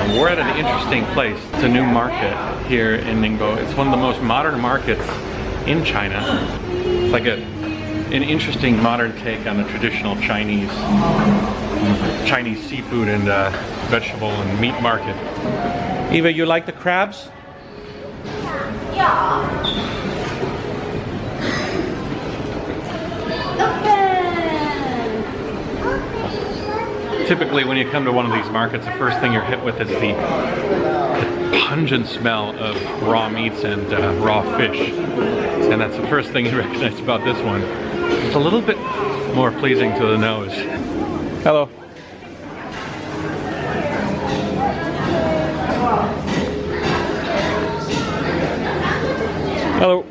We're at an interesting place. It's a new market here in Ningbo. It's one of the most modern markets in China. It's like an interesting modern take on the traditional Chinese seafood and vegetable and meat market. Eva, you like the crabs? Yeah. Typically when you come to one of these markets, the first thing you're hit with is the pungent smell of raw meats and raw fish. And that's the first thing you recognize about this one. It's a little bit more pleasing to the nose. Hello. Hello.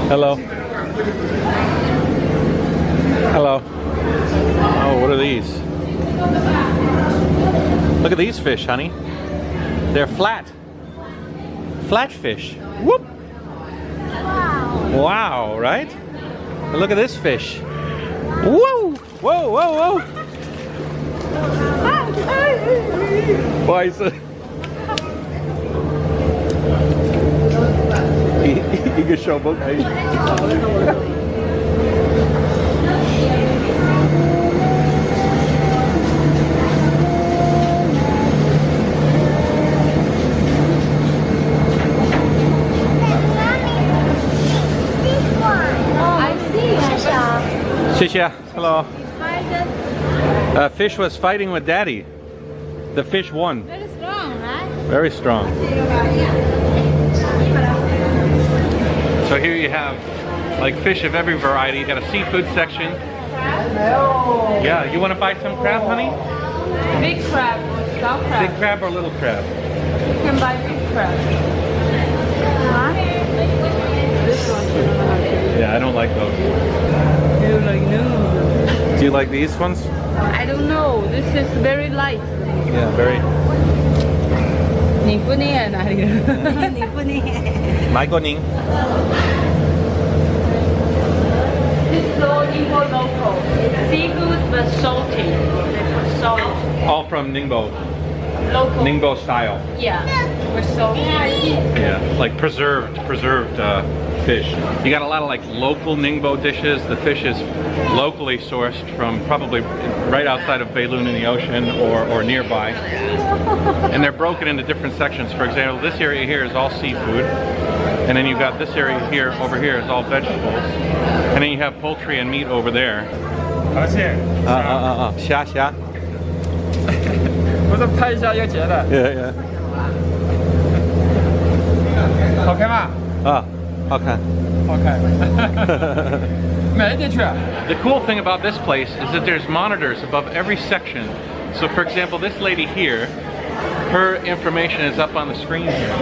Hello. Hello. Oh, what are these? Look at these fish, honey. They're flat. Flat fish. Whoop! Wow, right? And look at this fish. Whoa! Whoa, whoa, whoa! Why is it? You can show book. 谢谢. Hello. Fish was fighting with Daddy. The fish won. Very strong, right? Very strong. So here you have like fish of every variety. You got a seafood section. Yeah, you want to buy some crab, honey? Big crab or small crab? Big crab or little crab? You can buy big crab. Huh? This one. Yeah, I don't like those. You like no? Do you like these ones? I don't know. This is very light. Yeah, very. 你不念哪里？你不念。买过您。 This is all Ningbo local. It's seafood but salty. They put salt. All from Ningbo. Local. Ningbo style. Yeah, with salty. Yeah, like preserved fish. You got a lot of like local Ningbo dishes. The fish is locally sourced from probably right outside of Beilun in the ocean or nearby. And they're broken into different sections. For example, this area here is all seafood. And then you've got this area here, over here is all vegetables. And then you have poultry and meat over there. 虾。不是拍一下要结的。 Yeah. 好看吗？好看。好看。买进去。The cool thing about this place is that there's monitors above every section. So for example, this lady here, her information is up on the screen here.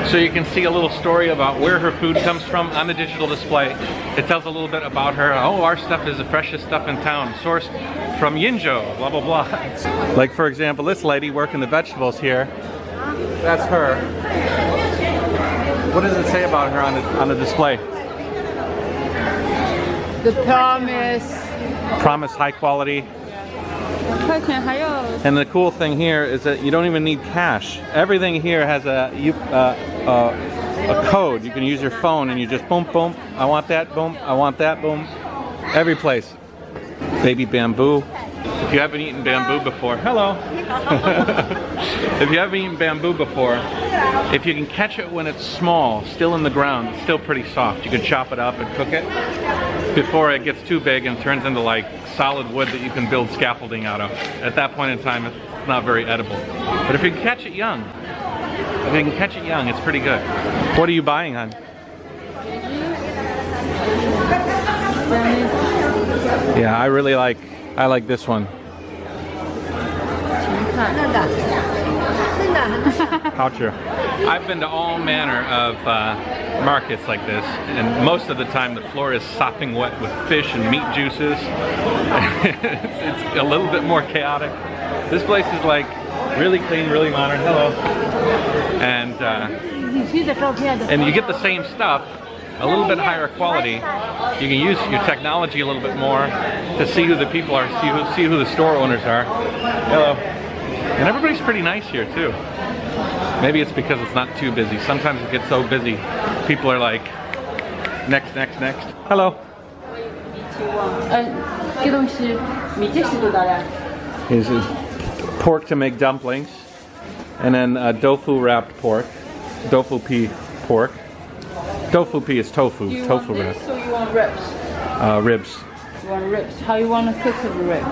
So you can see a little story about where her food comes from on the digital display. It tells a little bit about her. Oh, our stuff is the freshest stuff in town, sourced from Yinzhou, blah, blah, blah. Like for example, this lady working the vegetables here, that's her. What does it say about her on the display? The promise. Promise high quality. And the cool thing here is that you don't even need cash. Everything here has a code. You can use your phone and you just boom, boom. I want that, boom. I want that, boom. Every place. Baby bamboo. If you haven't eaten bamboo before, hello. If you haven't eaten bamboo before, if you can catch it when it's small, still in the ground, it's still pretty soft. You can chop it up and cook it before it gets too big and turns into like solid wood that you can build scaffolding out of. At that point in time, it's not very edible. But if you can catch it young, it's pretty good. What are you buying, hon? Yeah, I like this one. I've been to all manner of markets like this, and most of the time the floor is sopping wet with fish and meat juices. it's a little bit more chaotic. This place is like really clean, really modern. Hello. And you get the same stuff, a little bit higher quality. You can use your technology a little bit more to see who the people are, see who the store owners are. Hello. And everybody's pretty nice here too. Maybe it's because it's not too busy. Sometimes it gets so busy, people are like, next, next, next. Hello. This is pork to make dumplings, and then tofu wrapped pork, tofu pea pork. Tofu pea is tofu, You tofu want wrapped. this or you want ribs? Ribs. You want ribs? How you want to cook the ribs?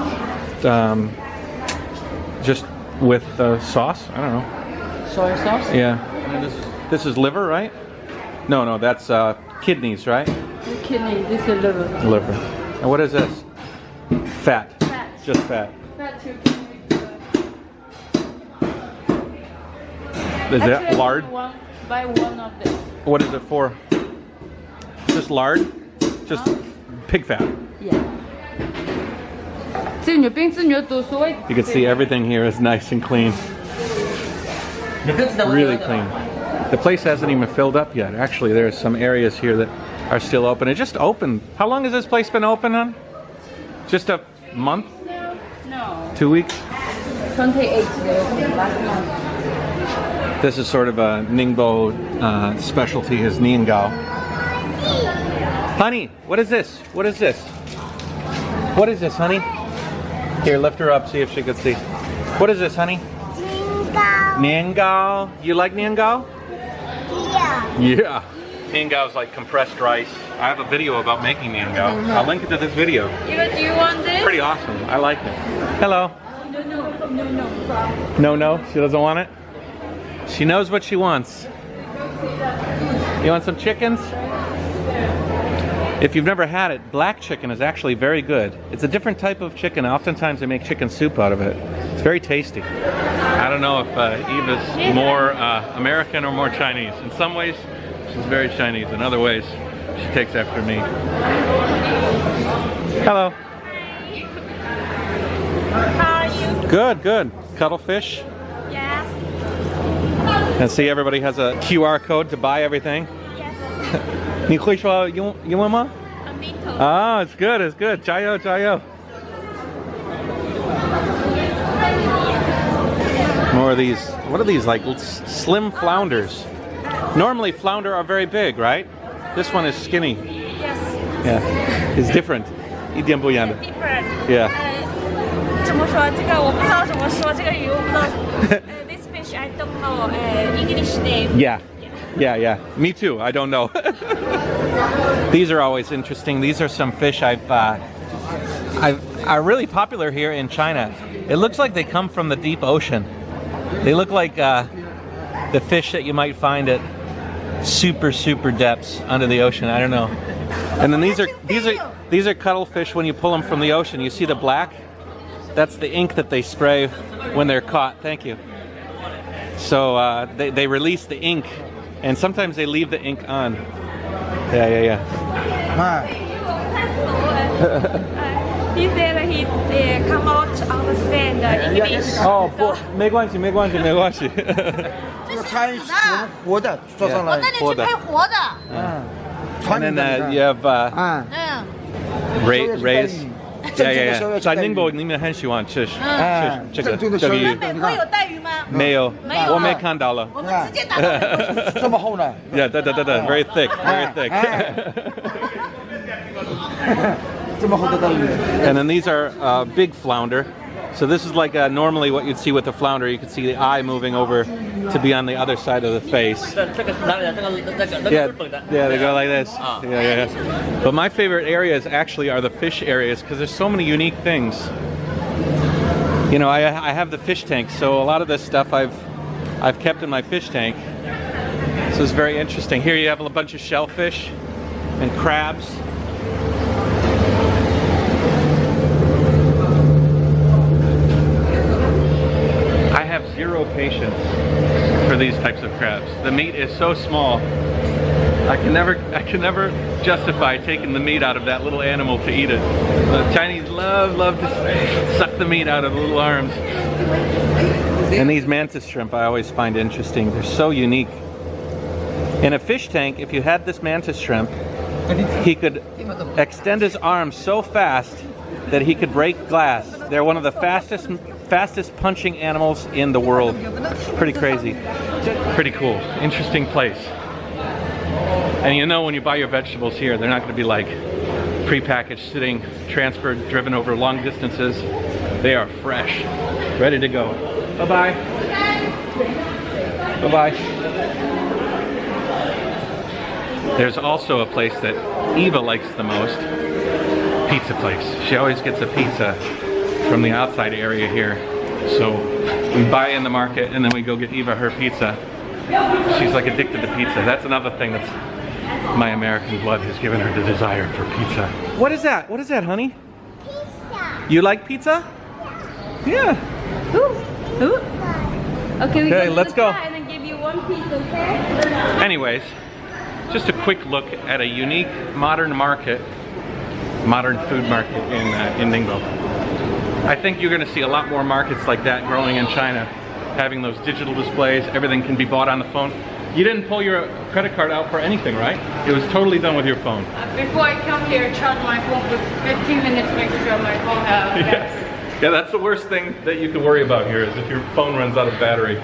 Just with sauce. I don't know. Soy sauce? Yeah. This is liver, right? No, that's kidneys, right? The kidney, this is liver. Liver. And what is this? Fat. Fat. Just fat. Fat too. Is that lard? Buy one of this. What is it for? Just lard? Just pig fat. Yeah. You can see everything here is nice and clean. Really clean. The place hasn't even filled up yet. Actually, there's some areas here that are still open. It just opened. How long has this place been open, hon? Just a month? No. 2 weeks? 28 last month. This is sort of a Ningbo specialty, is niangao. Honey, what is this? What is this? What is this, honey? Here, lift her up, see if she can see. What is this, honey? Niangao. You like niangao? Yeah. Yeah. Niangao is like compressed rice. I have a video about making niangao. I'll link it to this video. Do you want this? Pretty awesome. I like it. Hello. No. No, she doesn't want it? She knows what she wants. You want some chickens? If you've never had it, black chicken is actually very good. It's a different type of chicken. Oftentimes they make chicken soup out of it. It's very tasty. I don't know if Eva's more American or more Chinese. In some ways, she's very Chinese. In other ways, she takes after me. Hello. How are you? Good. Cuttlefish. Yes. And see, everybody has a QR code to buy everything. Yes. 你会说英文吗? A little. Oh, it's good. 加油. More of these. What are these, like slim flounders? Normally flounder are very big, right? This one is skinny. Yes. Yeah, it's different. 一点不一样的. Different. Yeah. 怎么说这个我不知道怎么说这个鱼我不知道。This fish I don't know English name. Yeah. Me too. I don't know. These are always interesting. These are some fish are really popular here in China. It looks like they come from the deep ocean. They look like the fish that you might find at super depths under the ocean. I don't know. And then these are cuttlefish. When you pull them from the ocean, you see the black. That's the ink that they spray when they're caught. Thank you. So they release the ink, and sometimes they leave the ink on. Yeah. He said he cannot understand English. Oh, 没关系。它是活的，做上来活的。活的。And then you have rays. Yeah. 在宁波你们很喜欢吃这个鱼。北坡有带鱼吗？没有，我没看到了。我们直接打到这么厚呢？ Yeah, 对 very thick. 这么厚的鱼。 And then these are big flounder. So this is like normally what you'd see with the flounder. You can see the eye moving over to be on the other side of the face. Yeah, they go like this. Yeah. But my favorite areas actually are the fish areas because there's so many unique things. You know, I have the fish tank, so a lot of this stuff I've kept in my fish tank. So it's very interesting. Here you have a bunch of shellfish and crabs. I have zero patience for these types of crabs. The meat is so small. I can never justify taking the meat out of that little animal to eat it. The Chinese love to suck the meat out of the little arms. And these mantis shrimp I always find interesting. They're so unique. In a fish tank, if you had this mantis shrimp, he could extend his arms so fast that he could break glass. They're one of the fastest fastest punching animals in the world. Pretty crazy. Pretty cool. Interesting place. And you know when you buy your vegetables here, they're not going to be like pre-packaged, sitting, transferred, driven over long distances. They are fresh, ready to go. Bye-bye. Bye-bye. There's also a place that Eva likes the most. Pizza place. She always gets a pizza from the outside area here. So we buy in the market and then we go get Eva her pizza. She's like addicted to pizza. That's another thing that's my American blood has given her the desire for pizza. What is that? What is that, honey? Pizza. You like pizza? Yeah. Ooh. Okay, we Okay, go let's go. and then give you one piece, okay? Anyways, just a quick look at a unique modern market, modern food market in Ningbo. I think you're going to see a lot more markets like that growing in China, having those digital displays. Everything can be bought on the phone. You didn't pull your credit card out for anything, right? It was totally done with your phone. Before I come here, I charge my phone for 15 minutes, make sure my phone has battery. Yeah, that's the worst thing that you can worry about here is if your phone runs out of battery.